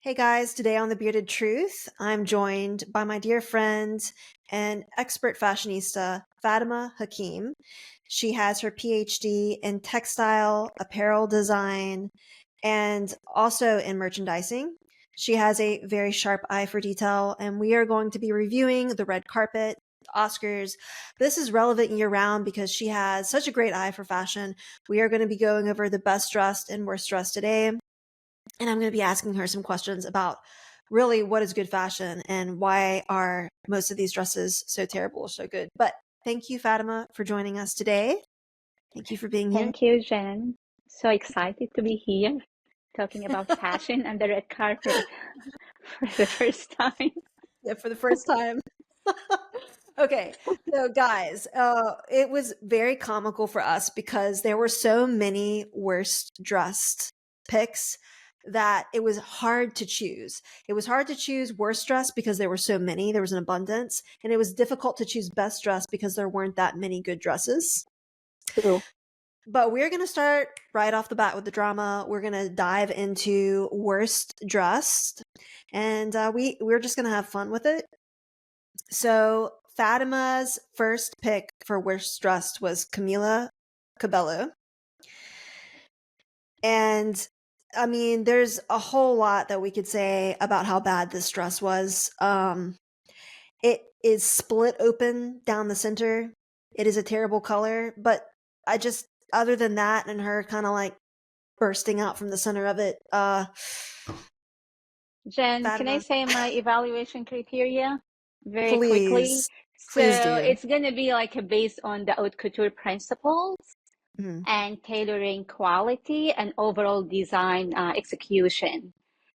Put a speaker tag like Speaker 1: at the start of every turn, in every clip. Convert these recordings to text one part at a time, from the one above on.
Speaker 1: Hey guys, today on The Bearded Truth, I'm joined by my dear friend and expert fashionista, Fatima Hakim. She has her PhD in textile, apparel design, and also in merchandising. She has a very sharp eye for detail, and we are going to be reviewing the red carpet, Oscars. This is relevant year round because she has such a great eye for fashion. We are going to be going over the best dressed and worst dressed today. And I'm going to be asking her some questions about really what is good fashion and why are most of these dresses so terrible or so good. But thank you, Fatima, for joining us today. Thank you for being here.
Speaker 2: Thank you, Jen. So excited to be here talking about fashion and the red carpet for the first time.
Speaker 1: Yeah, for the first time. Okay, so guys, it was very comical for us because there were so many worst dressed picks that it was hard to choose. It was hard to choose worst dressed because there were so many, there was an abundance, and it was difficult to choose best dressed because there weren't that many good dresses.
Speaker 2: True.
Speaker 1: But we're going to start right off the bat with the drama. We're going to dive into worst dressed, and we're just going to have fun with it. So Fatima's first pick for worst dressed was Camila Cabello. And I mean, there's a whole lot that we could say about how bad this dress was. It is split open down the center. It is a terrible color, but other than that and her kind of like bursting out from the center of it,
Speaker 2: Jen, can I
Speaker 1: Fatima,
Speaker 2: say my evaluation criteria very quickly?
Speaker 1: please,
Speaker 2: So
Speaker 1: please do.
Speaker 2: it's going to be like based on the haute couture principles
Speaker 1: Mhm.
Speaker 2: and tailoring quality and overall design execution.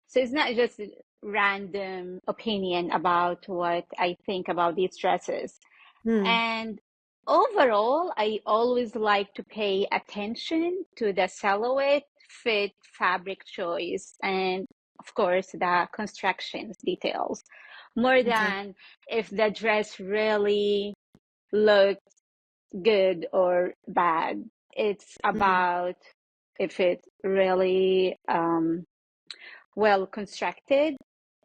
Speaker 2: So it's not just a random opinion about what I think about these dresses.
Speaker 1: Mm.
Speaker 2: And overall, I always like to pay attention to the silhouette, fit, fabric choice, and of course, the constructions details, more
Speaker 1: Okay.
Speaker 2: than if the dress really looked good or bad. It's
Speaker 1: Mm.
Speaker 2: about if it's really well constructed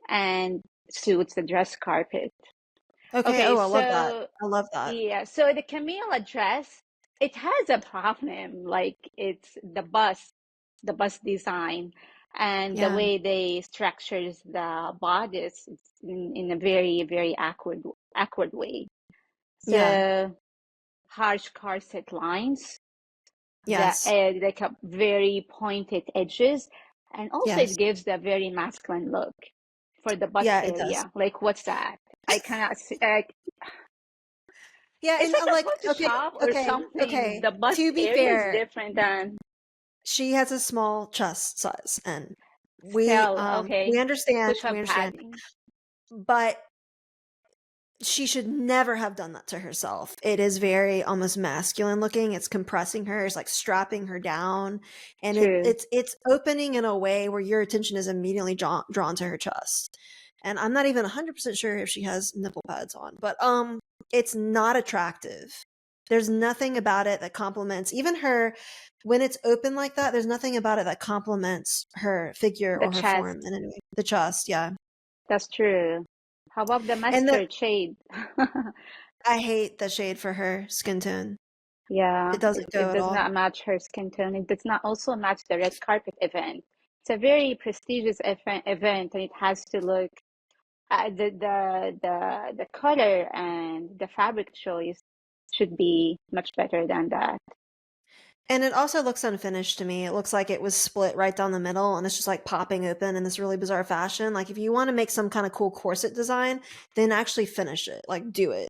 Speaker 2: and suits the dress carpet.
Speaker 1: Okay.
Speaker 2: Okay,
Speaker 1: Oh, I love that.
Speaker 2: so
Speaker 1: I love that.
Speaker 2: yeah, so the Camille dress, it has a problem. Like it's the bust design, and the
Speaker 1: Yeah.
Speaker 2: way they structures the bodice in a very, very awkward way.
Speaker 1: Yeah.
Speaker 2: So harsh corset lines,
Speaker 1: Yes.
Speaker 2: like a very pointed edges, and also
Speaker 1: Yes.
Speaker 2: it gives the very masculine look for the bust
Speaker 1: Yeah, it does.
Speaker 2: area. Like what's that? I cannot see.
Speaker 1: Yeah,
Speaker 2: It's
Speaker 1: and
Speaker 2: like a
Speaker 1: like okay,
Speaker 2: Photoshop or
Speaker 1: okay,
Speaker 2: something.
Speaker 1: okay.
Speaker 2: The bust
Speaker 1: To be
Speaker 2: area is
Speaker 1: fair,
Speaker 2: different than
Speaker 1: she has a small chest size, and
Speaker 2: still. Okay,
Speaker 1: we understand,
Speaker 2: push
Speaker 1: we
Speaker 2: up
Speaker 1: understand.
Speaker 2: padding.
Speaker 1: But she should never have done that to herself. It is very almost masculine looking. It's compressing her, it's like strapping her down, and
Speaker 2: True.
Speaker 1: it's opening in a way where your attention is immediately drawn to her chest. And I'm not even 100% sure if she has nipple pads on, but it's not attractive. There's nothing about it that complements even her when it's open like that. There's nothing about it that complements her figure
Speaker 2: The
Speaker 1: or her
Speaker 2: chest.
Speaker 1: form in any way. The chest, yeah.
Speaker 2: That's true. How about the
Speaker 1: And the
Speaker 2: mustard shade?
Speaker 1: I hate the shade for her skin tone.
Speaker 2: Yeah,
Speaker 1: It doesn't
Speaker 2: it
Speaker 1: go at
Speaker 2: does
Speaker 1: all.
Speaker 2: not match her skin tone. It does not also match the red carpet event. It's a very prestigious event, and it has to look the color and the fabric choice should be much better than that.
Speaker 1: And it also looks unfinished to me. It looks like it was split right down the middle and it's just like popping open in this really bizarre fashion. Like if you want to make some kind of cool corset design, then actually finish it, like do it.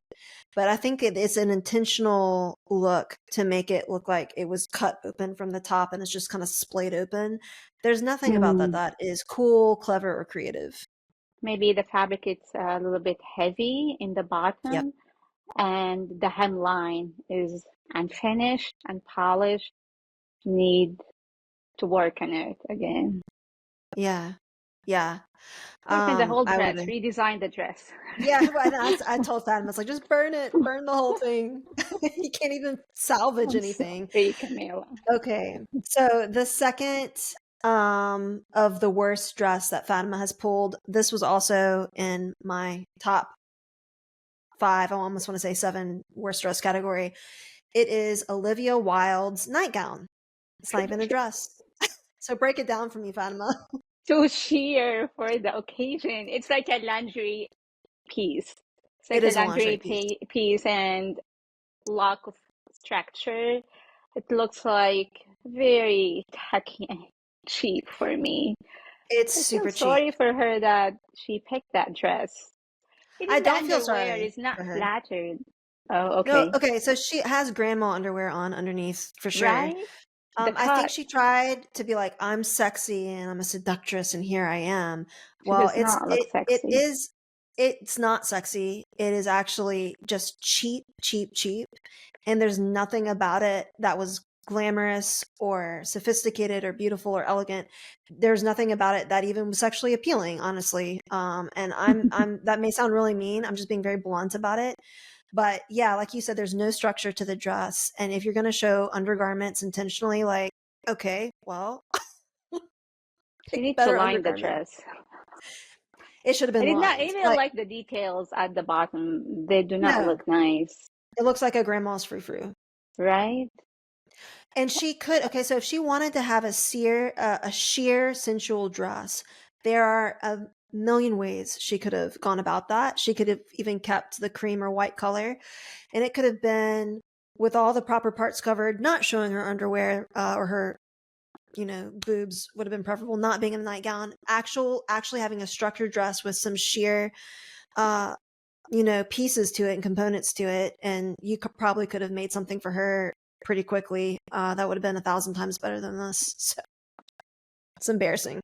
Speaker 1: But I think it's an intentional look to make it look like it was cut open from the top and it's just kind of splayed open. There's nothing about that
Speaker 2: Hmm.
Speaker 1: that is cool, clever, or creative.
Speaker 2: Maybe the fabric is a little bit heavy in the
Speaker 1: Yep.
Speaker 2: bottom, and the hemline is unfinished and polished. Need to work on it again.
Speaker 1: Yeah. Yeah.
Speaker 2: Work on the whole
Speaker 1: I would
Speaker 2: dress, redesign the dress.
Speaker 1: Yeah, and I told Fatima, I was like, just burn it, burn the whole thing. You can't even salvage
Speaker 2: I'm
Speaker 1: anything.
Speaker 2: sorry, Camila.
Speaker 1: Okay, so the second of the worst dress that Fatima has pulled. This was also in my top 5, I almost want to say 7 worst dress category. It is Olivia Wilde's nightgown. It's not even a dress. So break it down for me, Fatima.
Speaker 2: Too sheer for the occasion. It's like a laundry piece. It's
Speaker 1: It
Speaker 2: like a
Speaker 1: is a lingerie
Speaker 2: laundry
Speaker 1: piece.
Speaker 2: piece and lack of structure. It looks like very tacky and cheap for me.
Speaker 1: It's
Speaker 2: I feel
Speaker 1: super cheap.
Speaker 2: sorry for her that she picked that dress.
Speaker 1: I
Speaker 2: Even the
Speaker 1: don't feel
Speaker 2: underwear
Speaker 1: sorry
Speaker 2: is not
Speaker 1: for her.
Speaker 2: flattered. Oh,
Speaker 1: No,
Speaker 2: okay.
Speaker 1: okay, so she has grandma underwear on underneath for sure.
Speaker 2: Right? The
Speaker 1: I think
Speaker 2: cut.
Speaker 1: she tried to be like, I'm sexy and I'm a seductress and here I am.
Speaker 2: She
Speaker 1: Well,
Speaker 2: does not look
Speaker 1: it
Speaker 2: sexy.
Speaker 1: is it's not sexy. It is actually just cheap, cheap, cheap. And there's nothing about it that was glamorous or sophisticated or beautiful or elegant. There's nothing about it that even was sexually appealing, honestly. And I'm that may sound really mean. I'm just being very blunt about it. But yeah, like you said, there's no structure to the dress. And if you're going to show undergarments intentionally, like, okay, well,
Speaker 2: She
Speaker 1: pick
Speaker 2: needs to
Speaker 1: better
Speaker 2: line the
Speaker 1: undergarment.
Speaker 2: dress.
Speaker 1: It should have
Speaker 2: I
Speaker 1: been
Speaker 2: did not
Speaker 1: lined.
Speaker 2: even
Speaker 1: Like,
Speaker 2: like the details at the bottom. They do not
Speaker 1: no,
Speaker 2: look nice,
Speaker 1: it looks like a grandma's frou frou.
Speaker 2: right?
Speaker 1: And she could, okay, so if she wanted to have a sheer sensual dress, there are a million ways she could have gone about that. She could have even kept the cream or white color, and it could have been with all the proper parts covered, not showing her underwear or her boobs would have been preferable, not being in a nightgown, actually having a structured dress with some sheer uh pieces to it and components to it, and you probably could have made something for her pretty quickly that would have been 1,000 times better than this. So it's embarrassing.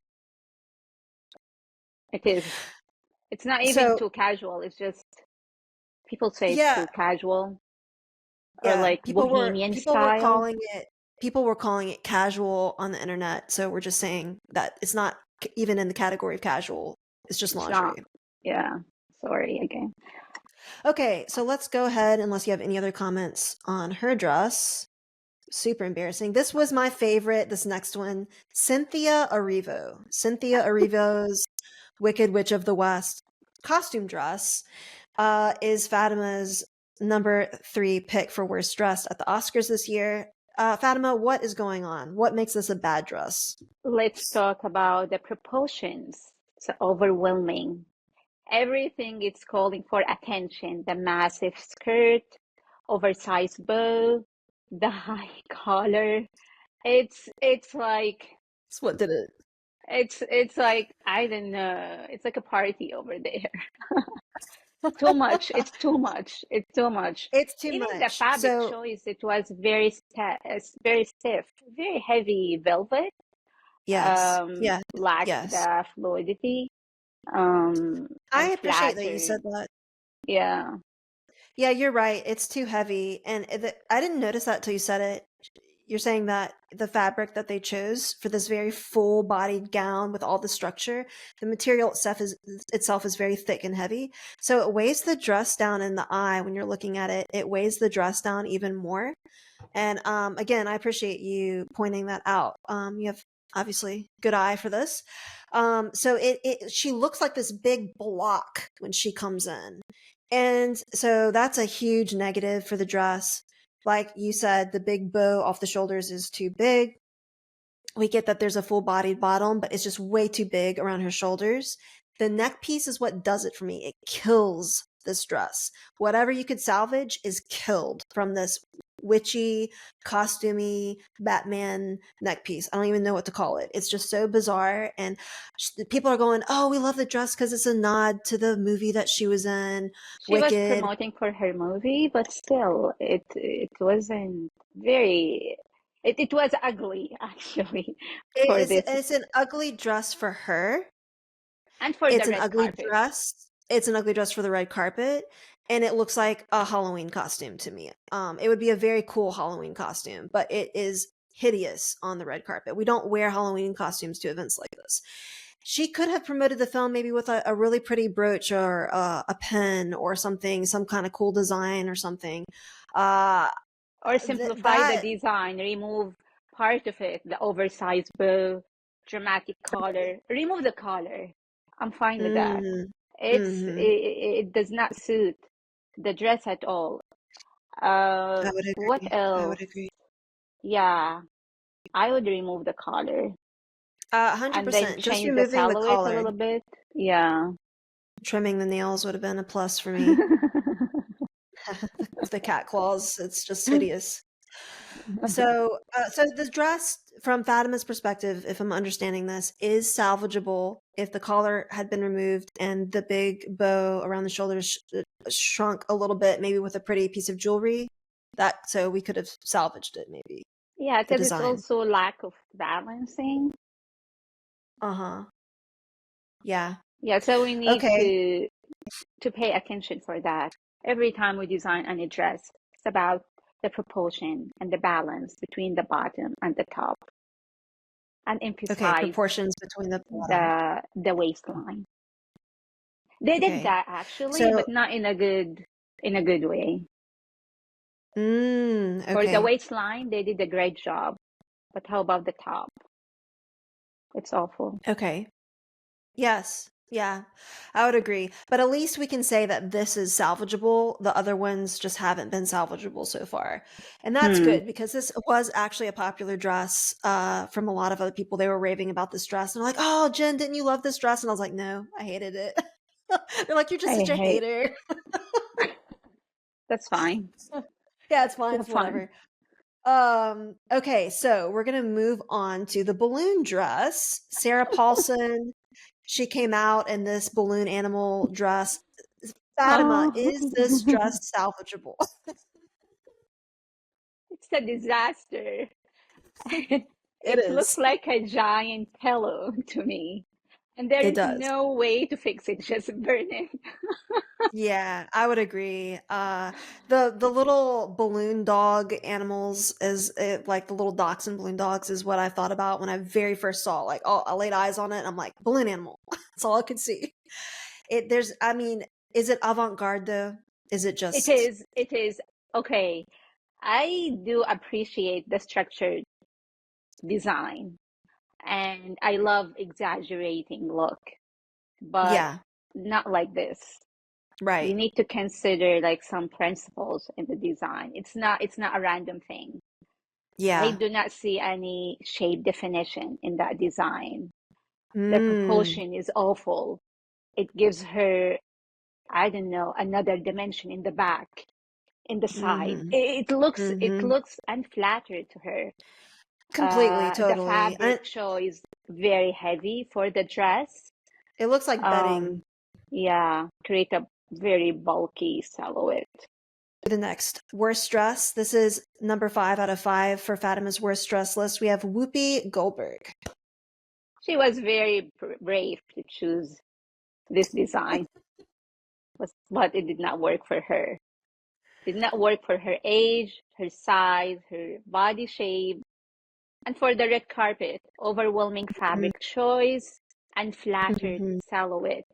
Speaker 2: It is. It's not even
Speaker 1: So
Speaker 2: too casual. It's just people say it's
Speaker 1: yeah,
Speaker 2: too casual or
Speaker 1: yeah,
Speaker 2: like bohemian style.
Speaker 1: people were calling it casual on the internet, so we're just saying that it's not even in the category of casual. It's just
Speaker 2: It's not.
Speaker 1: lingerie.
Speaker 2: Yeah. Sorry again.
Speaker 1: Okay, so let's go ahead, unless you have any other comments on her dress. Super embarrassing. This was my favorite. This next one, Cynthia Erivo. Cynthia Erivo's Wicked Witch of the West costume dress is Fatima's number 3 pick for worst dressed at the Oscars this year. Fatima, what is going on? What makes this a bad dress?
Speaker 2: Let's talk about the proportions. It's overwhelming. Everything is calling for attention. The massive skirt, oversized bow, the high collar. It's like
Speaker 1: That's what did it.
Speaker 2: it's like I don't know. It's like a party over there. Too much. It's too much. It's too much.
Speaker 1: It's too
Speaker 2: Even the
Speaker 1: much.
Speaker 2: fabric
Speaker 1: So,
Speaker 2: choice, it was very stiff, very heavy velvet.
Speaker 1: yes. Yeah.
Speaker 2: Lacked
Speaker 1: Yes.
Speaker 2: the fluidity,
Speaker 1: I
Speaker 2: and
Speaker 1: appreciate that you
Speaker 2: flattered.
Speaker 1: said that.
Speaker 2: Yeah,
Speaker 1: Yeah, you're right. It's too heavy. And I didn't notice that till you said it. You're saying that the fabric that they chose for this very full-bodied gown with all the structure, the material itself is very thick and heavy. So it weighs the dress down in the eye when you're looking at it. It weighs the dress down even more. And again, I appreciate you pointing that out. You have obviously good eye for this. So she looks like this big block when she comes in. And so that's a huge negative for the dress. Like you said, the big bow off the shoulders is too big. We get that there's a full bodied bottom, but it's just way too big around her shoulders. The neck piece is what does it for me. It kills this dress. Whatever you could salvage is killed from this witchy, costumey Batman neck piece. I don't even know what to call it. It's just so bizarre. And people are going, oh, we love the dress because it's a nod to the movie that she was in,
Speaker 2: she was
Speaker 1: Wicked.
Speaker 2: promoting for her movie, but still, it wasn't very. It was ugly actually for this
Speaker 1: It's an ugly dress for her.
Speaker 2: and for the
Speaker 1: It's an
Speaker 2: red
Speaker 1: ugly
Speaker 2: carpet.
Speaker 1: dress. It's an ugly dress for the red carpet, and it looks like a Halloween costume to me. It would be a very cool Halloween costume, but it is hideous on the red carpet. We don't wear Halloween costumes to events like this. She could have promoted the film maybe with a really pretty brooch or a pen or something, some kind of cool design or something. Uh,
Speaker 2: Or simplify the
Speaker 1: that
Speaker 2: design, remove part of it, the oversized bow. dramatic collar. Remove the collar. I'm fine with that.
Speaker 1: Mm-hmm.
Speaker 2: It's
Speaker 1: Mm-hmm.
Speaker 2: it does not suit the dress at all.
Speaker 1: I would
Speaker 2: What
Speaker 1: agree. I would
Speaker 2: else?
Speaker 1: agree.
Speaker 2: Yeah, I would remove the collar and then
Speaker 1: 100%. Just
Speaker 2: change the
Speaker 1: removing the
Speaker 2: silhouette a
Speaker 1: collar.
Speaker 2: little bit. Yeah.
Speaker 1: Trimming the nails would have been a plus for me. The cat claws, it's just hideous. So the dress, from Fatima's perspective, if I'm understanding this, is salvageable if the collar had been removed and the big bow around the shoulders shrunk a little bit, maybe with a pretty piece of jewelry. That so we could have salvaged it, maybe
Speaker 2: Yeah,
Speaker 1: the
Speaker 2: because it's
Speaker 1: design.
Speaker 2: also lack of balancing.
Speaker 1: Uh huh. Yeah.
Speaker 2: Yeah, so we need
Speaker 1: Okay.
Speaker 2: to pay attention for that. Every time we design any dress, it's about the proportion and the balance between the bottom and the top, and
Speaker 1: Okay.
Speaker 2: emphasize
Speaker 1: Proportions between the bottom.
Speaker 2: the waistline. They did
Speaker 1: Okay.
Speaker 2: that actually,
Speaker 1: So.
Speaker 2: but not in a good way. For the
Speaker 1: Okay.
Speaker 2: waistline, they did a great job. But how about the top? It's awful.
Speaker 1: Okay. Yes. Yeah, I would agree. But at least we can say that this is salvageable. The other ones just haven't been salvageable so far. And that's
Speaker 2: Hmm.
Speaker 1: good because this was actually a popular dress from a lot of other people. They were raving about this dress and they're like, "Oh, Jen, didn't you love this dress?" And I was like, "No, I hated it." They're like, "You're just
Speaker 2: I
Speaker 1: such a
Speaker 2: hate.
Speaker 1: hater."
Speaker 2: That's fine.
Speaker 1: Yeah, it's fine.
Speaker 2: That's
Speaker 1: It's
Speaker 2: fine.
Speaker 1: whatever. Okay, so we're gonna move on to the balloon dress. Sarah Paulson, she came out in this balloon animal dress. Fatima,
Speaker 2: Oh,
Speaker 1: is this dress salvageable?
Speaker 2: it's a disaster.
Speaker 1: It
Speaker 2: It looks
Speaker 1: is.
Speaker 2: like a giant pillow to me. And there
Speaker 1: It
Speaker 2: is
Speaker 1: does.
Speaker 2: no way to fix it, just burn it.
Speaker 1: Yeah, I would agree. The little balloon dog animals is like the little dachshund balloon dogs is what I thought about when I very first saw like oh I laid eyes on it and I'm like balloon animal. That's all I could see. I mean, is it avant-garde though? Is it just
Speaker 2: It is. Okay, I do appreciate the structured design and I love exaggerating look, but
Speaker 1: yeah,
Speaker 2: not like this. You
Speaker 1: right.
Speaker 2: need to consider like some principles in the design. It's not a random thing. I
Speaker 1: Yeah.
Speaker 2: do not see any shape definition in that design. The
Speaker 1: Mm.
Speaker 2: proportion is awful. It gives her, I don't know, another dimension in the back, in the side.
Speaker 1: Mhm.
Speaker 2: It
Speaker 1: Mhm.
Speaker 2: looks unflattered to her.
Speaker 1: Completely,
Speaker 2: The
Speaker 1: totally. And
Speaker 2: fabric choice very heavy for the dress.
Speaker 1: it looks like bedding.
Speaker 2: Um, yeah, create a very bulky silhouette.
Speaker 1: The next worst dress. This is number 5 out of 5 for Fatima's worst dress list. We have Whoopi Goldberg.
Speaker 2: She was very brave to choose this design, but it did not work for her. Did not work for her age, her size, her body shape, and for the red carpet, overwhelming
Speaker 1: Mhm.
Speaker 2: fabric choice and flattered
Speaker 1: Mhm.
Speaker 2: silhouette.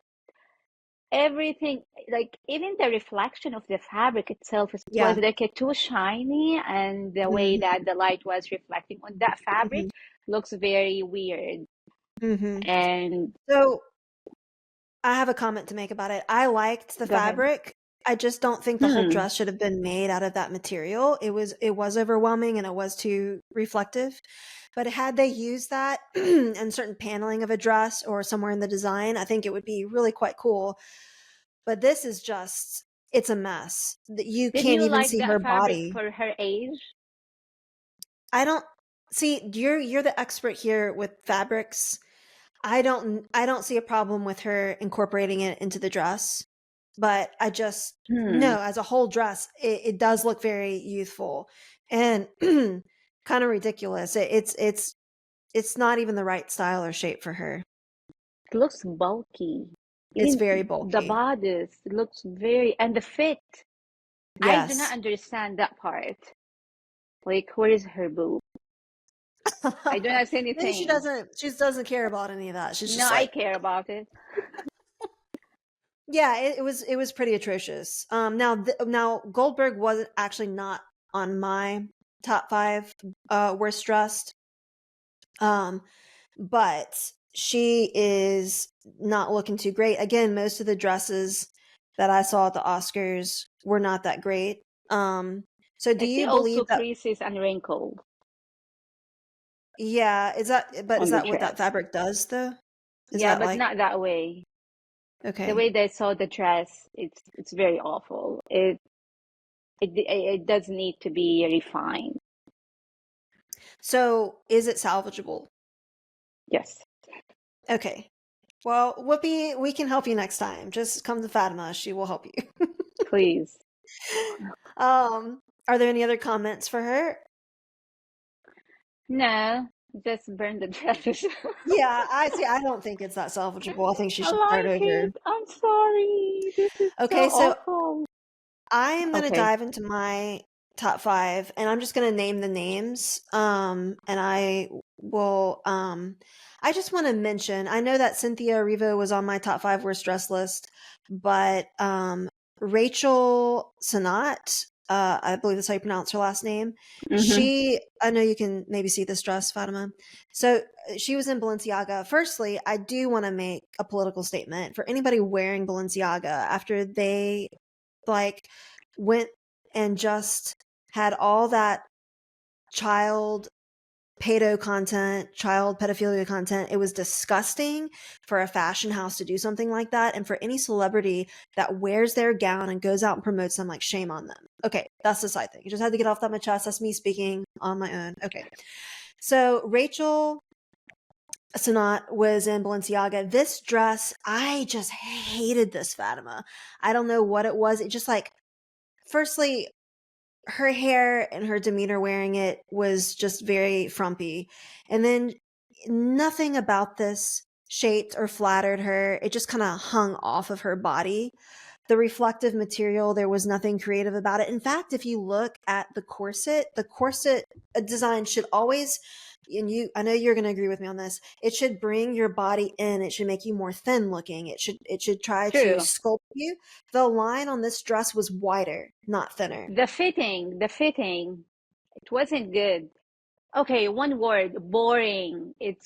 Speaker 2: Everything, like even the reflection of the fabric itself was
Speaker 1: Yeah.
Speaker 2: like a too shiny, and the way
Speaker 1: Mhm.
Speaker 2: that the light was reflecting on that fabric
Speaker 1: Mhm.
Speaker 2: looks very weird.
Speaker 1: Mhm.
Speaker 2: And
Speaker 1: So I have a comment to make about it. I liked the
Speaker 2: go ahead.
Speaker 1: fabric. I just don't think the whole
Speaker 2: Hmm.
Speaker 1: dress should have been made out of that material. It was overwhelming and it was too reflective. But had they used that in certain paneling of a dress or somewhere in the design, I think it would be really quite cool. But this is just it's a mess. You
Speaker 2: Did
Speaker 1: can't
Speaker 2: you
Speaker 1: even
Speaker 2: like
Speaker 1: see
Speaker 2: that
Speaker 1: her
Speaker 2: fabric
Speaker 1: body.
Speaker 2: for her age?
Speaker 1: I don't see you're the expert here with fabrics. I don't see a problem with her incorporating it into the dress, but I just
Speaker 2: Hmm.
Speaker 1: no, as a whole dress, it does look very youthful and kind of ridiculous. It's not even the right style or shape for her.
Speaker 2: It looks bulky.
Speaker 1: It's
Speaker 2: Even
Speaker 1: very
Speaker 2: the
Speaker 1: bulky.
Speaker 2: bodice looks very, and the fit. I do not
Speaker 1: Yes.
Speaker 2: understand that part. Like, where is her boob? I do not see
Speaker 1: Maybe she
Speaker 2: anything.
Speaker 1: doesn't care about any of that. She's
Speaker 2: No,
Speaker 1: just
Speaker 2: I
Speaker 1: like,
Speaker 2: care about it.
Speaker 1: yeah, it was pretty atrocious. Now Goldberg wasn't actually not on my top 5 worst dressed. Um but she is not looking too great. Again, most of the dresses that I saw at the Oscars were not that great. So do
Speaker 2: I see
Speaker 1: you
Speaker 2: also
Speaker 1: believe that?
Speaker 2: creases and wrinkled
Speaker 1: Yeah, is
Speaker 2: on the
Speaker 1: that what that
Speaker 2: dress.
Speaker 1: fabric does though? Is
Speaker 2: Yeah,
Speaker 1: that
Speaker 2: but
Speaker 1: like
Speaker 2: not that way. The
Speaker 1: okay?
Speaker 2: way they saw the dress, it's very awful. It does need to be refined.
Speaker 1: So is it salvageable?
Speaker 2: Yes,
Speaker 1: Okay. Well, Whoopi, we can help you next time. Just come to Fatima. She will help you.
Speaker 2: please.
Speaker 1: Are there any other comments for her?
Speaker 2: No, just burn the dresses.
Speaker 1: Yeah, I see. I don't think it's that salvageable. I think she
Speaker 2: I
Speaker 1: should start
Speaker 2: like
Speaker 1: over.
Speaker 2: it. I'm sorry. This is so
Speaker 1: Okay, so
Speaker 2: awful.
Speaker 1: I am going to
Speaker 2: Okay.
Speaker 1: dive into my top five, and I'm just going to name the names. And I will. I just want to mention. I know that Cynthia Erivo was on my top five worst dress list, but Rachel Sanat, I believe that's how you pronounce her last name.
Speaker 2: Mm-hmm.
Speaker 1: She, I know you can maybe see this dress, Fatima. So she was in Balenciaga. Firstly, I do want to make a political statement for anybody wearing Balenciaga after they like went and just had all that child pedo content, child pedophilia content. It was disgusting for a fashion house to do something like that. And for any celebrity that wears their gown and goes out and promotes them, like shame on them. Okay, that's the side thing. You just had to get off that my chest. That's me speaking on my own. Okay. So Rachel Sanat was in Balenciaga. This dress, I just hated this Fatima. I don't know what it was. It just like, firstly, her hair and her demeanor wearing it was just very frumpy. And then nothing about this shaped or flattered her. It just kind of hung off of her body. The reflective material, there was nothing creative about it. In fact, if you look at the corset design should always, and I know you're going to agree with me on this, it should bring your body in. It should make you more thin looking. It should try to
Speaker 2: True.
Speaker 1: sculpt you. The line on this dress was wider, not thinner.
Speaker 2: The fitting, it wasn't good. Okay, one word, boring. It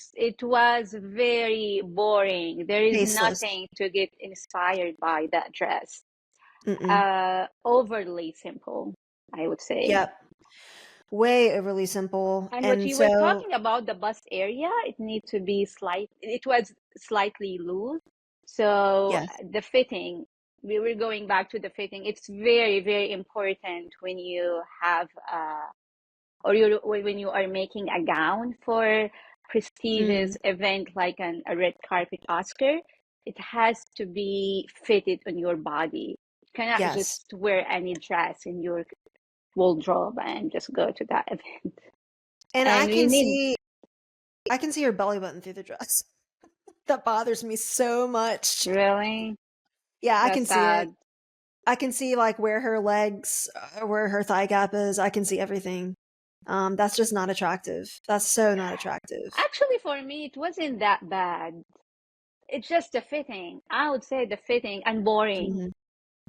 Speaker 2: was very boring. There is
Speaker 1: Tasteless.
Speaker 2: nothing to get inspired by that dress.
Speaker 1: Mm-mm.
Speaker 2: Overly simple, I would say.
Speaker 1: Yep. Way overly simple.
Speaker 2: And what
Speaker 1: And
Speaker 2: you were
Speaker 1: so,
Speaker 2: talking about, the bust area, it needs to be it was slightly loose. So
Speaker 1: yes.
Speaker 2: the fitting, we were going back to the fitting. It's very, very important when you have or when you are making a gown for
Speaker 1: Mm,
Speaker 2: prestigious event like a red carpet Oscar. It has to be fitted on your body. You cannot
Speaker 1: yes.
Speaker 2: just wear any dress in your wardrobe and just go to that event.
Speaker 1: And
Speaker 2: And we need
Speaker 1: I can see her belly button through the dress. That bothers me so much.
Speaker 2: really,
Speaker 1: Yeah, I can
Speaker 2: that's
Speaker 1: see it.
Speaker 2: sad.
Speaker 1: I can see like where her legs, where her thigh gap is. I can see everything. That's just not attractive. That's so not attractive.
Speaker 2: Actually, for me, it wasn't that bad. It's just the fitting. I would say the fitting and boring.
Speaker 1: Hmm.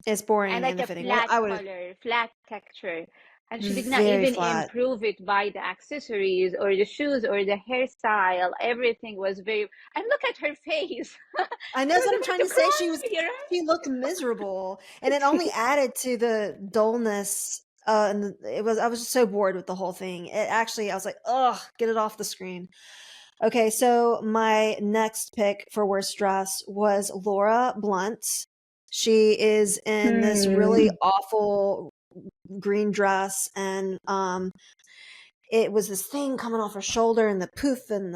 Speaker 1: It's
Speaker 2: And
Speaker 1: boring in
Speaker 2: like
Speaker 1: the
Speaker 2: a
Speaker 1: fitting. What
Speaker 2: flat
Speaker 1: I would have
Speaker 2: color, flat texture. And she did not
Speaker 1: very
Speaker 2: even
Speaker 1: flat.
Speaker 2: improve it by the accessories or the shoes or the hairstyle. Everything was very. And look at her face.
Speaker 1: I know
Speaker 2: She
Speaker 1: that's
Speaker 2: was
Speaker 1: what I'm
Speaker 2: about
Speaker 1: trying
Speaker 2: to
Speaker 1: to say.
Speaker 2: cry,
Speaker 1: She looked miserable, and it only added to the dullness. And I was just so bored with the whole thing. It actually, I was like, ugh, get it off the screen. Okay, so my next pick for worst dress was Laura Blunt. She is in this really
Speaker 2: Hmm.
Speaker 1: awful green dress, and it was this thing coming off her shoulder and the poof and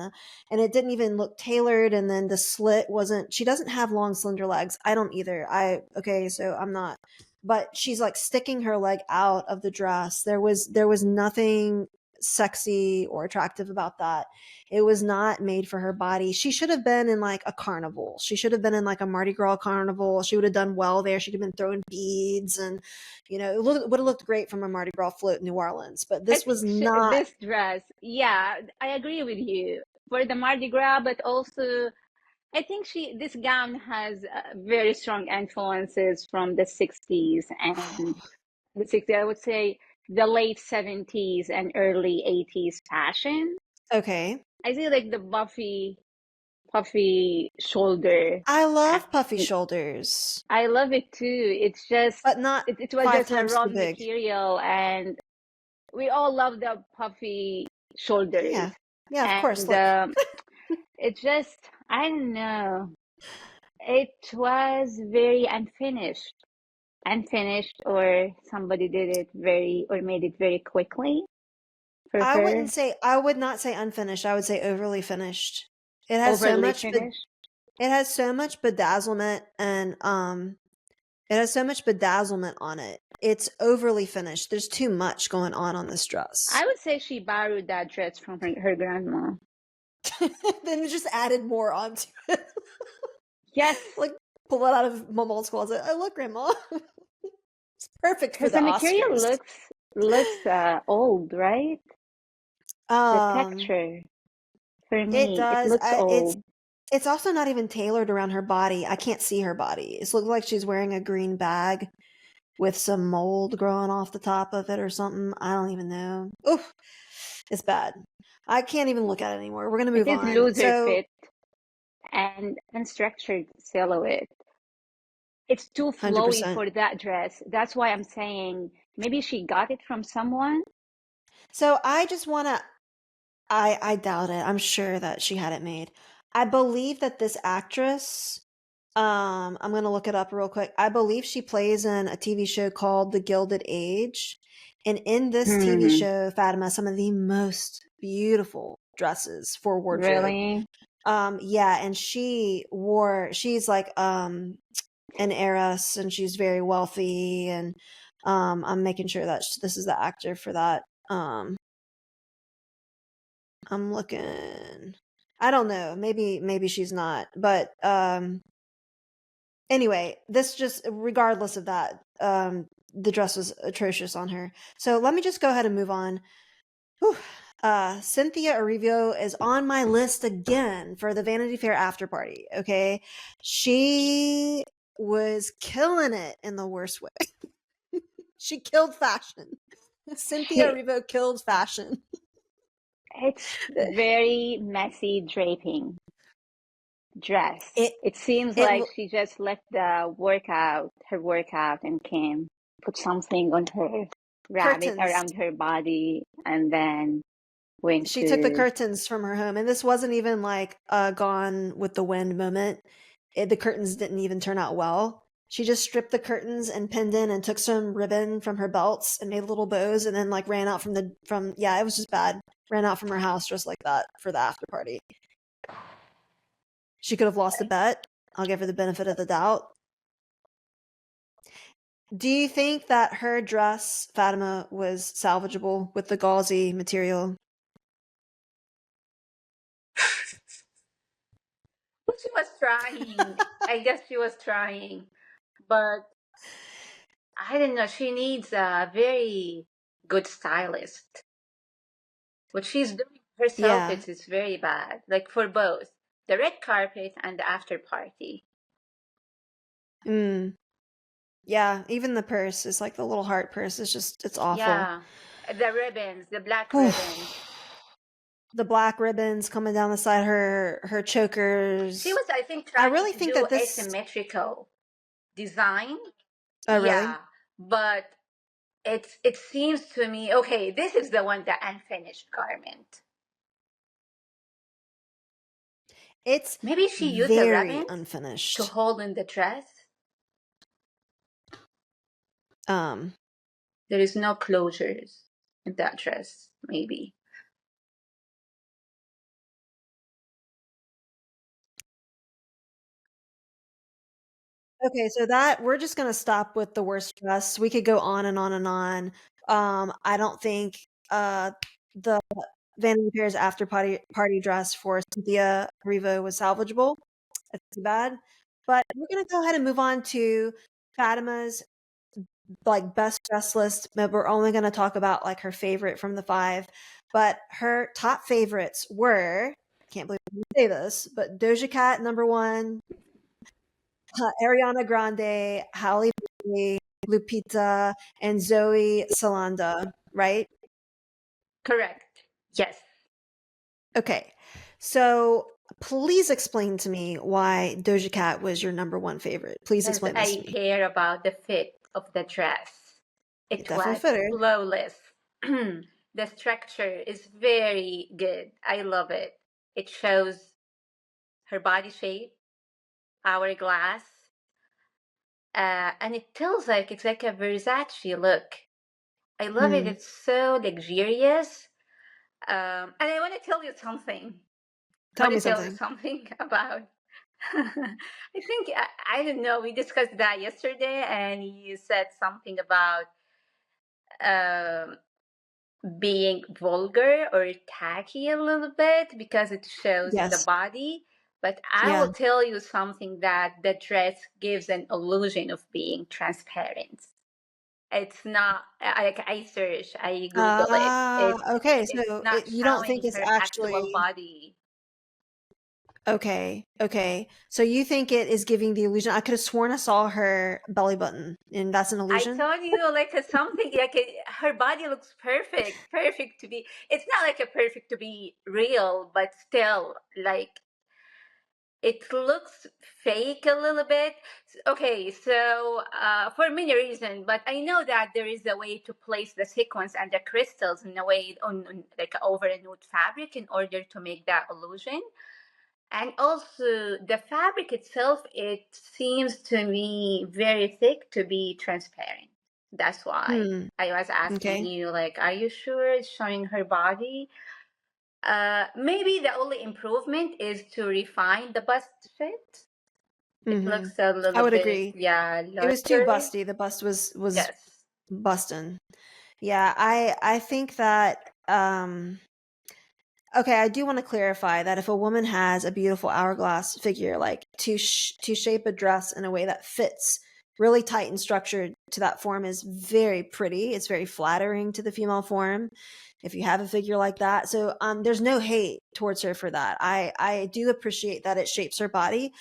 Speaker 1: it didn't even look tailored, and then the slit wasn't, she doesn't have long slender legs. I don't either. Okay, so I'm not, but she's like sticking her leg out of the dress. There was nothing sexy or attractive about that. It was not made for her body. She should have been in like a carnival. She should have been in like a Mardi Gras carnival. She would have done well there. She'd have been throwing beads, and it would have looked great from a Mardi Gras float in New Orleans. But
Speaker 2: I
Speaker 1: this was
Speaker 2: think
Speaker 1: not.
Speaker 2: this dress, yeah, I agree with you for the Mardi Gras, but also I think this gown has very strong influences from the 60s and the 60s, I would say the late 70s and early 80s fashion.
Speaker 1: Okay.
Speaker 2: I see like the puffy shoulder.
Speaker 1: I
Speaker 2: And
Speaker 1: love puffy shoulders,
Speaker 2: I love it too. It's just
Speaker 1: but not
Speaker 2: it was
Speaker 1: five
Speaker 2: just a
Speaker 1: times too
Speaker 2: wrong
Speaker 1: big.
Speaker 2: material, and we all love the puffy shoulders.
Speaker 1: Yeah. Yeah, of course.
Speaker 2: And
Speaker 1: Look.
Speaker 2: it just, I don't know. It was very unfinished, or somebody did it very, or made it very quickly for her.
Speaker 1: I would not say unfinished. I would say overly finished. It has so
Speaker 2: Overly
Speaker 1: much, but
Speaker 2: finished.
Speaker 1: it has so much bedazzlement and it has so much bedazzlement on it. It's overly finished. There's too much going on this dress.
Speaker 2: I would say she borrowed that dress from her grandma.
Speaker 1: Then just added more onto it.
Speaker 2: Yes,
Speaker 1: Like pull it out of Mom's closet. Oh look, Grandma. It's perfect for
Speaker 2: because
Speaker 1: the
Speaker 2: the material
Speaker 1: Oscars.
Speaker 2: looks old, right? The
Speaker 1: Um,
Speaker 2: texture, for
Speaker 1: it
Speaker 2: me, it
Speaker 1: does.
Speaker 2: looks old.
Speaker 1: It's also not even tailored around her body. I can't see her body. It looks like she's wearing a green bag with some mold growing off the top of it or something. I don't even know. Oof, it's bad. I can't even look at it anymore. We're gonna
Speaker 2: It
Speaker 1: move
Speaker 2: is
Speaker 1: on.
Speaker 2: looser
Speaker 1: So
Speaker 2: fit and unstructured silhouette. It's too
Speaker 1: hundred
Speaker 2: flowy
Speaker 1: percent.
Speaker 2: for that dress. That's why I'm saying maybe she got it from someone.
Speaker 1: So I just want to. I doubt it. I'm sure that she had it made. I believe that this actress. I'm gonna look it up real quick. I believe she plays in a TV show called The Gilded Age, and in this TV
Speaker 2: Hmm.
Speaker 1: show, Fatima, some of the most beautiful dresses for wardrobe.
Speaker 2: Really?
Speaker 1: Yeah, and she's like an heiress and she's very wealthy and I'm making sure that this is the actor for that. I'm looking. I don't know. Maybe she's not. But anyway, this just regardless of that, the dress was atrocious on her. So let me just go ahead and move on. Whew. Cynthia Erivo is on my list again for the Vanity Fair after party. Okay. She was killing it in the worst way. She killed fashion. Cynthia
Speaker 2: She,
Speaker 1: Erivo killed fashion.
Speaker 2: it's very messy draping dress.
Speaker 1: It,
Speaker 2: It seems
Speaker 1: it,
Speaker 2: like she just left her workout, and came, put something on her, wrap it
Speaker 1: curtains.
Speaker 2: around her body, and then went
Speaker 1: She took the
Speaker 2: to,
Speaker 1: curtains from her home. And this wasn't even like a gone with the wind moment. The curtains didn't even turn out well. She just stripped the curtains and pinned in and took some ribbon from her belts and made little bows and then like ran out yeah, it was just bad. Ran out from her house just like that for the after party. She could have lost a bet. I'll give her the benefit of the doubt. Do you think that her dress, Fatima, was salvageable with the gauzy material?
Speaker 3: She was trying. I guess she was trying, but I don't know. She needs a very good stylist. What she's doing herself,
Speaker 1: Yeah.
Speaker 3: it's very bad. Like for both the red carpet and the after party.
Speaker 1: Mm. Yeah, even the purse is like the little heart purse is just it's awful.
Speaker 3: Yeah, the ribbons, the black ribbons.
Speaker 1: The black ribbons coming down the side, her
Speaker 3: She
Speaker 1: chokers.
Speaker 3: was, I think,
Speaker 1: I
Speaker 3: trying
Speaker 1: really
Speaker 3: to
Speaker 1: think
Speaker 3: do
Speaker 1: that this.
Speaker 3: asymmetrical design.
Speaker 1: Oh, really?
Speaker 3: Yeah, but it seems to me, okay, this is the one, the unfinished garment.
Speaker 1: It's
Speaker 3: Maybe she used the
Speaker 1: very
Speaker 3: ribbons to
Speaker 1: unfinished.
Speaker 3: hold in the dress.
Speaker 1: Um,
Speaker 3: There is no closures in that dress, maybe.
Speaker 1: okay, so that we're just gonna stop with the worst dress. We could go on and on and on. I don't think the Vanity Fair's after party dress for Cynthia Erivo was salvageable. It's too bad. But we're gonna go ahead and move on to Fatima's like best dress list, but we're only going to talk about like her favorite from the five. But her top favorites were, I can't believe I say this, but Doja Cat number one, Ariana Grande, Halle Berry, Lupita, and Zoe Salanda, right?
Speaker 3: Correct. Yes.
Speaker 1: Okay. So please explain to me why Doja Cat was your number one favorite. Please
Speaker 3: Because
Speaker 1: explain this to
Speaker 3: I
Speaker 1: me.
Speaker 3: care about the fit of the dress.
Speaker 1: It
Speaker 3: It
Speaker 1: definitely
Speaker 3: was
Speaker 1: fit her.
Speaker 3: flawless. The structure is very good. I love it. It shows her body shape, hourglass, and it feels like it's like a Versace look. I love it.
Speaker 1: Hmm.
Speaker 3: It's so luxurious. And I want to tell you something. I
Speaker 1: Tell
Speaker 3: want
Speaker 1: me
Speaker 3: to tell you
Speaker 1: something.
Speaker 3: something about. I think I don't know. We discussed that yesterday, and you said something about um, being vulgar or tacky a little bit because it shows the
Speaker 1: Yes.
Speaker 3: body. But I
Speaker 1: Yeah.
Speaker 3: will tell you something that the dress gives an illusion of being transparent. It's not like I search, I Google it.
Speaker 1: Okay.
Speaker 3: It's
Speaker 1: So
Speaker 3: not
Speaker 1: you don't think
Speaker 3: showing
Speaker 1: it's
Speaker 3: her actual
Speaker 1: actually
Speaker 3: body.
Speaker 1: okay. Okay. So you think it is giving the illusion. I could have sworn I saw her belly button, and that's an
Speaker 3: I
Speaker 1: illusion.
Speaker 3: told you, like something like her body looks perfect, perfect to be. It's not like a perfect to be real, but still, like it looks fake a little bit. Okay, so for many reasons, but I know that there is a way to place the sequins and the crystals in a way on like over a nude fabric in order to make that illusion. And also the fabric itself, it seems to me very thick to be transparent. That's why
Speaker 1: Hmm.
Speaker 3: I was asking
Speaker 1: Okay.
Speaker 3: you, like, are you sure it's showing her body? Maybe the only improvement is to refine the bust fit. It
Speaker 1: Mm-hmm.
Speaker 3: looks a
Speaker 1: I
Speaker 3: little
Speaker 1: would
Speaker 3: bit,
Speaker 1: agree.
Speaker 3: yeah,
Speaker 1: It was too
Speaker 3: larger.
Speaker 1: busty. The bust was
Speaker 3: Yes.
Speaker 1: busting. Yeah, I think that okay, I do want to clarify that if a woman has a beautiful hourglass figure, like to shape a dress in a way that fits really tight and structured to that form is very pretty. It's very flattering to the female form if you have a figure like that. So there's no hate towards her for that. I do appreciate that it shapes her body.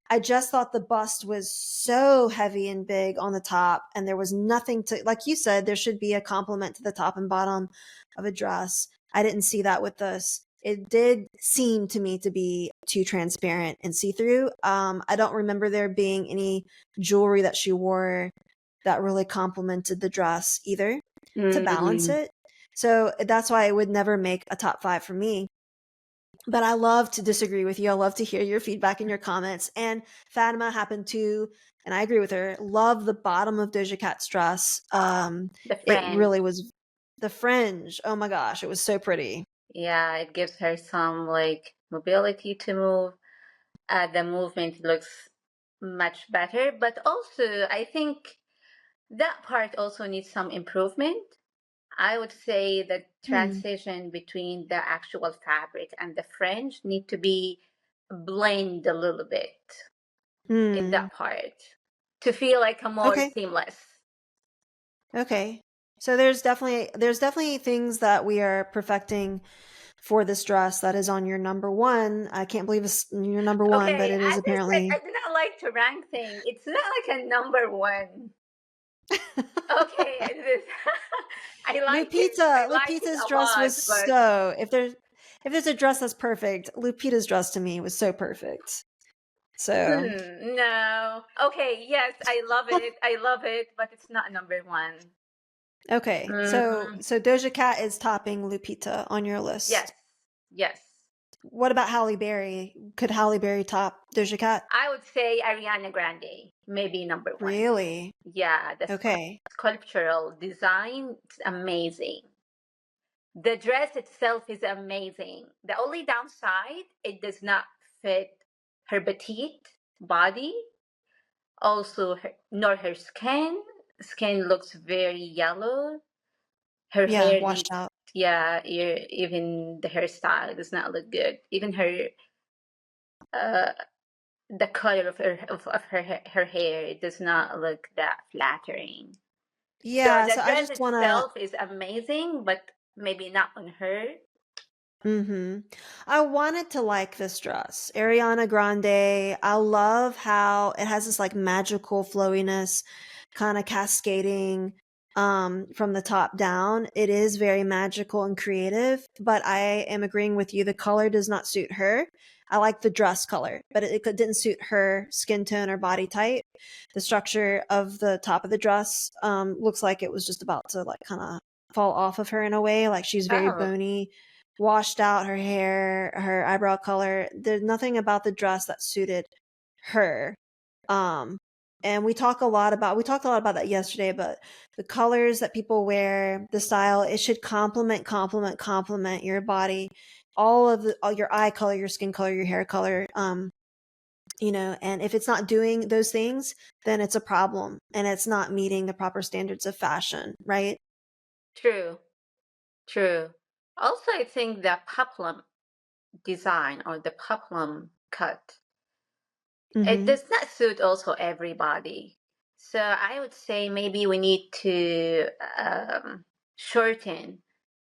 Speaker 1: I just thought the bust was so heavy and big on the top, and there was nothing to, like you said, there should be a complement to the top and bottom of a dress. I didn't see that with this. It did seem to me to be too transparent and see through. I don't remember there being any jewelry that she wore that really complemented the dress either to balance
Speaker 3: Mm,
Speaker 1: it. So that's why it would never make a top five for me. But I love to disagree with you. I love to hear your feedback and your comments. And Fatima happened to, and I agree with her, love the bottom of Doja Cat's dress.
Speaker 3: the
Speaker 1: It
Speaker 3: fringe.
Speaker 1: really was the fringe. Oh my gosh, it was so pretty.
Speaker 3: Yeah, it gives her some like mobility to move. The movement looks much better, but also I think that part also needs some improvement. I would say the
Speaker 1: Hmm.
Speaker 3: transition between the actual fabric and the fringe need to be blend a little bit in
Speaker 1: Hmm.
Speaker 3: that part to feel like a more
Speaker 1: Okay.
Speaker 3: seamless.
Speaker 1: Okay. So there's definitely things that we are perfecting for this dress that is on your number one. I can't believe it's your number one, but
Speaker 3: Okay,
Speaker 1: it is
Speaker 3: as I said,
Speaker 1: apparently.
Speaker 3: I do not like to rank things. It's not like a number one. Okay, I like it. I like it
Speaker 1: Lupita's
Speaker 3: a
Speaker 1: dress
Speaker 3: lot,
Speaker 1: was
Speaker 3: but
Speaker 1: so if there's a dress that's perfect, Lupita's dress to me was so perfect. So
Speaker 3: no. Okay, yes, I love it. I love it, but it's not number one.
Speaker 1: okay. So
Speaker 3: Hmm.
Speaker 1: so Doja Cat is topping Lupita on your
Speaker 3: Yes,
Speaker 1: list.
Speaker 3: yes.
Speaker 1: What about Halle Berry? Could Halle Berry top Doja Cat?
Speaker 3: I would say Ariana Grande, maybe number one.
Speaker 1: Really?
Speaker 3: Yeah, the
Speaker 1: Okay.
Speaker 3: sculptural design is amazing. The dress itself is amazing. The only downside, it does not fit her petite body, also nor her skin. Skin looks very yellow. Her
Speaker 1: Yeah,
Speaker 3: hair
Speaker 1: washed
Speaker 3: needs,
Speaker 1: out.
Speaker 3: yeah, even the hairstyle does not look good. Even her, uh, the color of her hair, it does not look that flattering. So
Speaker 1: Yeah,
Speaker 3: the
Speaker 1: so I
Speaker 3: dress
Speaker 1: just want to
Speaker 3: itself is amazing, but maybe not on her.
Speaker 1: mhm. I wanted to like this dress. Ariana Grande. I love how it has this like magical flowiness, kind of cascading. from the top down. It is very magical and creative, but I am agreeing with you. The color does not suit her. I like the dress color, but it didn't suit her skin tone or body type. The structure of the top of the dress looks like it was just about to like kind of fall off of her in a way. Like she's very
Speaker 3: Oh,
Speaker 1: bony, washed out, her hair, her eyebrow color. There's nothing about the dress that suited her. Um, and we talked a lot about that yesterday, but the colors that people wear, the style, it should complement your body, all your eye color, your skin color, your hair color. And if it's not doing those things, then it's a problem and it's not meeting the proper standards of fashion, right?
Speaker 3: true, true. Also, I think the peplum design or the peplum cut, it
Speaker 1: Mm-hmm.
Speaker 3: does not suit also everybody. So I would say maybe we need to shorten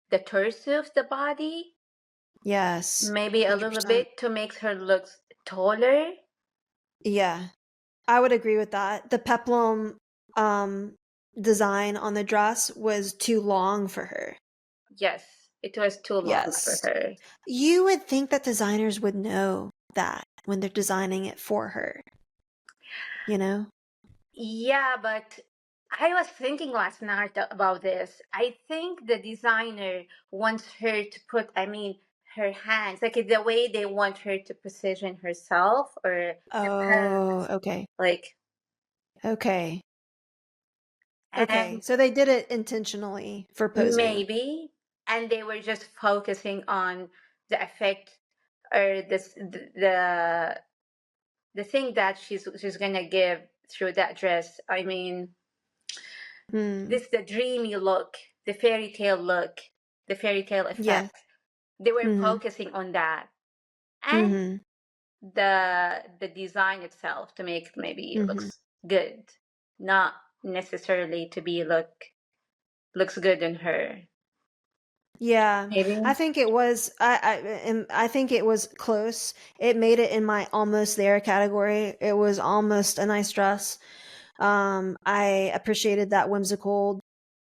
Speaker 3: the torso of the body,
Speaker 1: Yes.
Speaker 3: maybe a little
Speaker 1: 100%.
Speaker 3: bit to make her look taller.
Speaker 1: Yeah. I would agree with that. The peplum um design on the dress was too long for her.
Speaker 3: Yes, it was too long for
Speaker 1: Yes.
Speaker 3: her.
Speaker 1: You would think that designers would know that when they're designing it for her, you know?
Speaker 3: Yeah, but I was thinking last night about this. I think the designer wants her to put, I mean, her hands, like the way they want her to position herself or the
Speaker 1: Oh,
Speaker 3: pose,
Speaker 1: okay.
Speaker 3: like,
Speaker 1: Okay. Okay.
Speaker 3: and
Speaker 1: So they did it intentionally for posing.
Speaker 3: maybe, and they were just focusing on the effect or the thing that she's gonna give through that dress. I mean,
Speaker 1: Hmm.
Speaker 3: this the dreamy look, the fairy tale look, the fairy tale
Speaker 1: Yes.
Speaker 3: effect. They were
Speaker 1: Mhm.
Speaker 3: focusing on that, and
Speaker 1: Mhm.
Speaker 3: the design itself to make it maybe
Speaker 1: Mhm.
Speaker 3: looks good, not necessarily to be looks good in her.
Speaker 1: Yeah. I
Speaker 3: Maybe
Speaker 1: think it was I think it was close. It made it in my almost there category. It was almost a nice dress. I appreciated that whimsical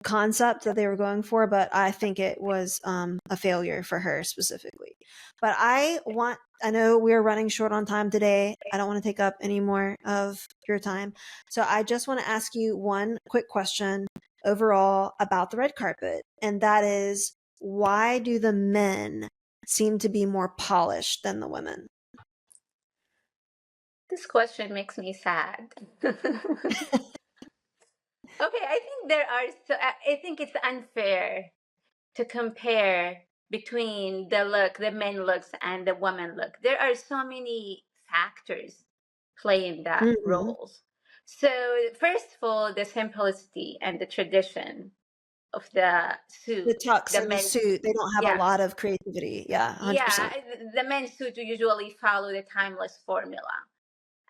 Speaker 1: concept that they were going for, but I think it was a failure for her specifically. But I know we're running short on time today. I don't want to take up any more of your time. So I just want to ask you one quick question overall about the red carpet. And that is, why do the men seem to be more polished than the women?
Speaker 3: this question makes me sad. Okay, I think there are. So I think it's unfair to compare between the men looks and the woman look. There are so many factors playing that
Speaker 1: Hmm.
Speaker 3: roles. So first of all, the simplicity and the tradition of the
Speaker 1: The
Speaker 3: suit,
Speaker 1: tux
Speaker 3: the
Speaker 1: and the
Speaker 3: men's,
Speaker 1: suit, they don't have a
Speaker 3: yeah,
Speaker 1: lot of creativity. Yeah,
Speaker 3: yeah,
Speaker 1: 100%.
Speaker 3: the men's suit usually follow the timeless formula,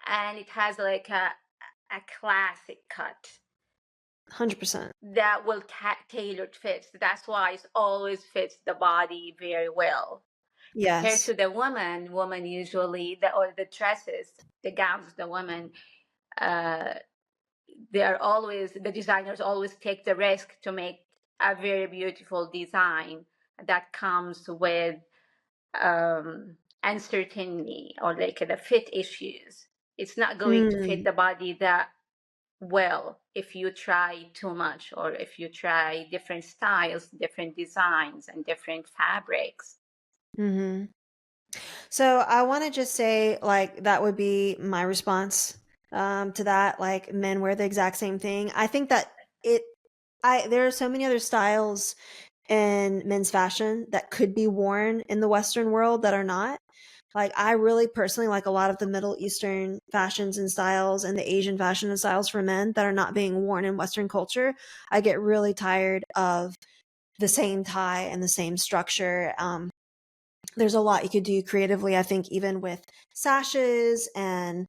Speaker 3: and it has like a classic cut
Speaker 1: 100%.
Speaker 3: that will tailored fits. That's why it always fits the body very well. Compared
Speaker 1: Yes.
Speaker 3: to the woman usually the dresses, the gowns, the women, uh, they are always the designers always take the risk to make a very beautiful design that comes with uncertainty or like the fit issues. It's not going to fit
Speaker 1: Mm.
Speaker 3: the body that well if you try too much or if you try different styles, different designs, and different fabrics.
Speaker 1: Hmm. So I want to just say, like, that would be my response to that. Like, men wear the exact same thing. I think that it, there are so many other styles in men's fashion that could be worn in the Western world that are not. Like, I really personally like a lot of the Middle Eastern fashions and styles and the Asian fashion and styles for men that are not being worn in Western culture. I get really tired of the same tie and the same structure. There's a lot you could do creatively, I think, even with sashes and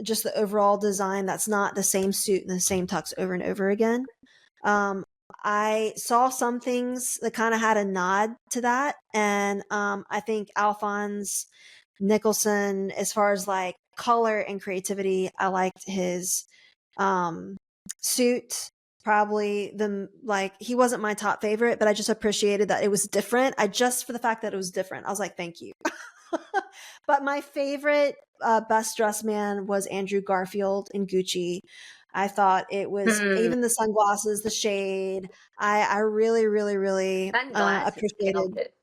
Speaker 1: just the overall design that's not the same suit and the same tux over and over again. Um, I saw some things that kind of had a nod to that. And I think Alphonse Nicholson, as far as like color and creativity, I liked his um, suit probably he wasn't my top favorite, but I just appreciated that it was different. For the fact that it was different, I was like, thank you. But my favorite best dressed man was Andrew Garfield in Gucci. I thought it was
Speaker 3: Hmm.
Speaker 1: even the sunglasses, the shade. I really, really, really
Speaker 3: Sunglasses
Speaker 1: appreciated.
Speaker 3: killed it.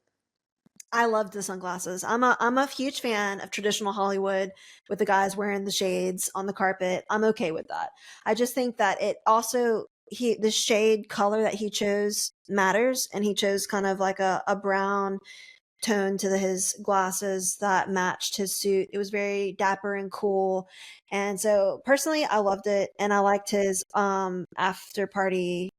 Speaker 1: I loved the sunglasses. I'm a huge fan of traditional Hollywood with the guys wearing the shades on the carpet. I'm okay with that. I just think that it also the shade color that he chose matters, and he chose kind of like a brown tone to his glasses that matched his suit. It was very dapper and cool. And so personally I loved it, and I liked his after party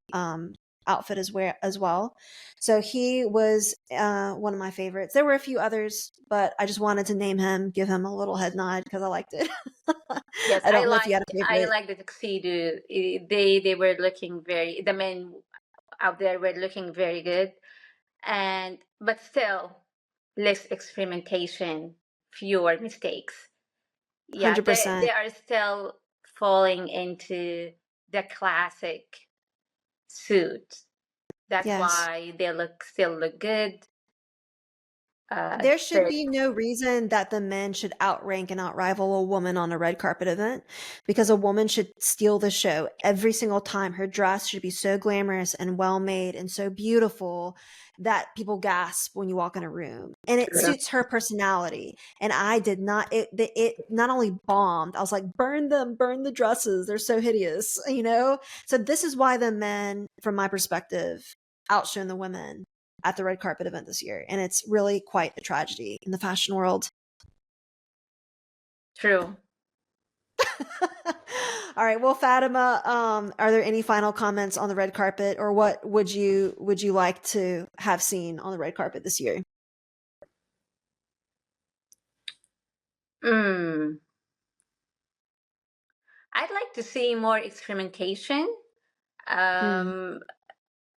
Speaker 1: outfit as well. So he was one of my favorites. There were a few others, but I just wanted to name him, give him a little head nod because I liked it.
Speaker 3: Yes,
Speaker 1: I don't know if you had a
Speaker 3: I
Speaker 1: favorite.
Speaker 3: like the tuxedo. They were looking very, the men out there were looking very good, and but still less experimentation, fewer mistakes. Yeah, they
Speaker 1: 100%.
Speaker 3: are still falling into the classic suit. That's
Speaker 1: Yes.
Speaker 3: why they still look good.
Speaker 1: There should
Speaker 3: Fit.
Speaker 1: be no reason that the men should outrank and outrival a woman on a red carpet event, because a woman should steal the show every single time. Her dress should be so glamorous and well made and so beautiful that people gasp when you walk in a room. And it
Speaker 3: True.
Speaker 1: suits her personality. And I did not, it not only bombed, I was like, burn them, burn the dresses. They're so hideous, you know? So this is why the men, from my perspective, outshone the women at the red carpet event this year, and it's really quite a tragedy in the fashion world.
Speaker 3: True.
Speaker 1: All right, well, Fatima, are there any final comments on the red carpet, or what would you like to have seen on the red carpet this year?
Speaker 3: Mm. I'd like to see more experimentation.
Speaker 1: Hmm.
Speaker 3: Um,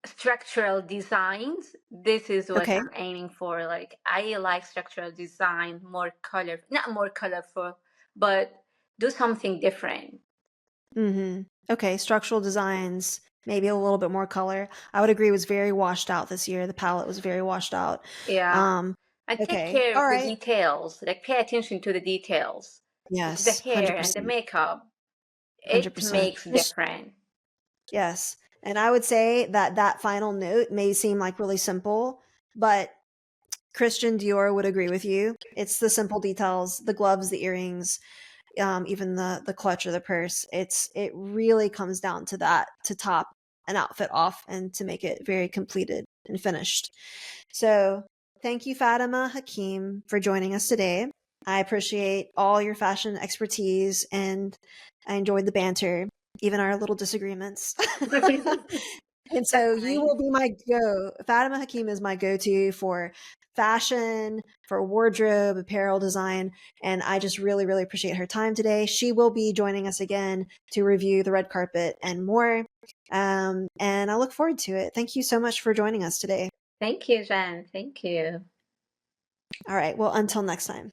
Speaker 3: Structural designs. This is what
Speaker 1: Okay.
Speaker 3: I'm aiming for. Like I like structural design, more color, not more colorful, but do something different.
Speaker 1: Mm-hmm. Okay, structural designs, maybe a little bit more color. I would agree, was very washed out this year. The palette was very washed out.
Speaker 3: Yeah.
Speaker 1: Um,
Speaker 3: And take
Speaker 1: okay.
Speaker 3: care
Speaker 1: All
Speaker 3: of the
Speaker 1: right.
Speaker 3: details. Like pay attention to the details. The
Speaker 1: Yes,
Speaker 3: hair and the
Speaker 1: 100%.
Speaker 3: makeup. It
Speaker 1: 100%.
Speaker 3: makes different.
Speaker 1: Yes. And I would say that that final note may seem like really simple, but Christian Dior would agree with you. It's the simple details, the gloves, the earrings, even the clutch or the purse. It really comes down to that to top an outfit off and to make it very completed and finished. So thank you, Fatima Hakim, for joining us today. I appreciate all your fashion expertise, and I enjoyed the banter, even our little disagreements. And so
Speaker 3: That's
Speaker 1: you
Speaker 3: nice.
Speaker 1: will be Fatima Hakim is my go-to for fashion, for wardrobe, apparel design. And I just really, really appreciate her time today. She will be joining us again to review the red carpet and more. And I look forward to it. Thank you so much for joining us today.
Speaker 3: Thank you, Jen. Thank you.
Speaker 1: All right. Well, until next time.